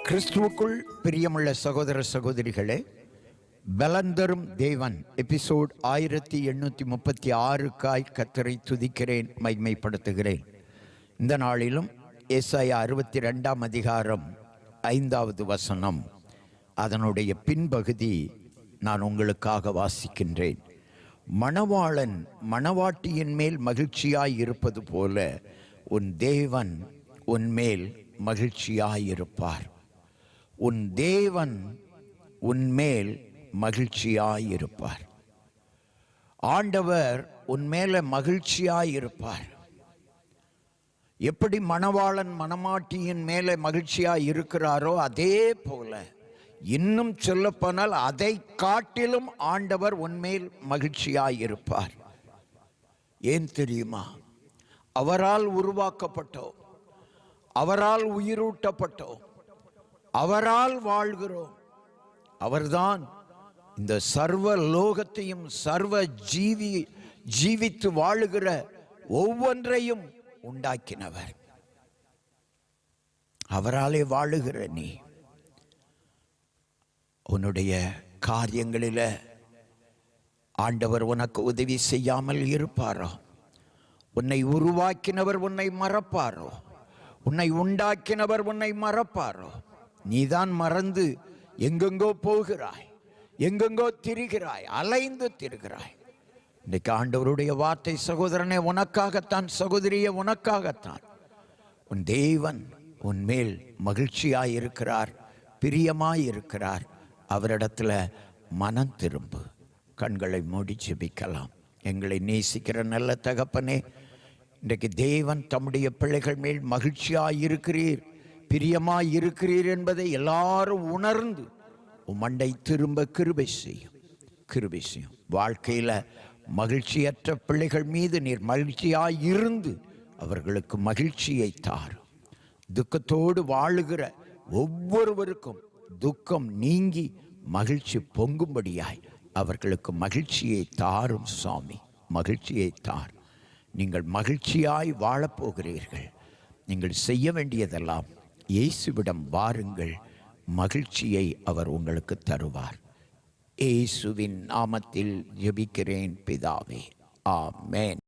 கிறிஸ்துவுக்குள் பிரியமுள்ள சகோதர சகோதரிகளே, பலந்தரும் தேவன் எபிசோட் 1836 கர்த்தரை துதிக்கிறேன், மகிமைப்படுத்துகிறேன். இந்த நாளிலும் ஏசாயா 62 அதிகாரம் 5வது வசனம், அதனுடைய பின்பகுதி நான் உங்களுக்காக வாசிக்கின்றேன். மணவாளன் மணவாட்டியின் மேல் மகிழ்ச்சியாய் இருப்பது போல உன் தேவன் உன்மேல் மகிழ்ச்சியாயிருப்பார். உன் தேவன் உன்மேல் மகிழ்ச்சியாயிருப்பார். ஆண்டவர் உன்மேல மகிழ்ச்சியாயிருப்பார். எப்படி மணவாளன் மணமாட்டியின் மேலே மகிழ்ச்சியாய் இருக்கிறாரோ அதே போல, இன்னும் சொல்லப்போனால் அதை காட்டிலும் ஆண்டவர் உன்மேல் மகிழ்ச்சியாயிருப்பார். ஏன் தெரியுமா? அவரால் உருவாக்கப்பட்டோம், அவரால் உயிரூட்டப்பட்டோம், அவரால் வாழ்கிறோம். அவர்தான் இந்த சர்வ லோகத்தையும் சர்வ ஜீவித்து வாழுகிற ஒவ்வொன்றையும் உண்டாக்கினவர். அவராலே வாழுகிற நீ உன்னுடைய காரியங்களில் ஆண்டவர் உனக்கு உதவி செய்யாமல் இருப்பாரோ? உன்னை உருவாக்கினவர் உன்னை மறப்பாரோ? உன்னை உண்டாக்கினவர் உன்னை மறப்பாரோ? நீதான் மறந்து எங்கெங்கோ போகிறாய், எங்கெங்கோ திரிகிறாய், அலைந்து திரிகிறாய். இன்னைக்கு ஆண்டவருடைய வார்த்தை, சகோதரனே உனக்காகத்தான், சகோதரியே உனக்காகத்தான். உன் தேவன் உன்மேல் மகிழ்ச்சியாயிருக்கிறார், பிரியமாயிருக்கிறார். அவரிடத்துல மனம் திரும்பு. கண்களை மூடி ஜெபிக்கலாம். எங்களை நேசிக்கிற நல்ல தகப்பனே, இன்றைக்கு தேவன் தம்முடைய பிள்ளைகள் மேல் மகிழ்ச்சியாயிருக்கிறீர், பிரியமாயிருக்கிறீர் என்பதை எல்லாரும் உணர்ந்து உமண்டை திரும்ப கிருபை செய்யும், கிருபை செய்யும். வாழ்க்கையில் மகிழ்ச்சியற்ற பிள்ளைகள் மீது நீர் மகிழ்ச்சியாயிருந்து அவர்களுக்கு மகிழ்ச்சியை தாரும். துக்கத்தோடு வாழுகிற ஒவ்வொருவருக்கும் துக்கம் நீங்கி மகிழ்ச்சி பொங்கும்படியாய் அவர்களுக்கு மகிழ்ச்சியை தாரும் சுவாமி, மகிழ்ச்சியை தார். நீங்கள் மகிழ்ச்சியாய் வாழப்போகிறீர்கள். நீங்கள் செய்ய வேண்டியதெல்லாம் இயேசுவிடம் வாருங்கள், மகிழ்ச்சியை அவர் உங்களுக்கு தருவார். இயேசுவின் நாமத்தில் ஜெபிக்கிறேன் பிதாவே, ஆமென்.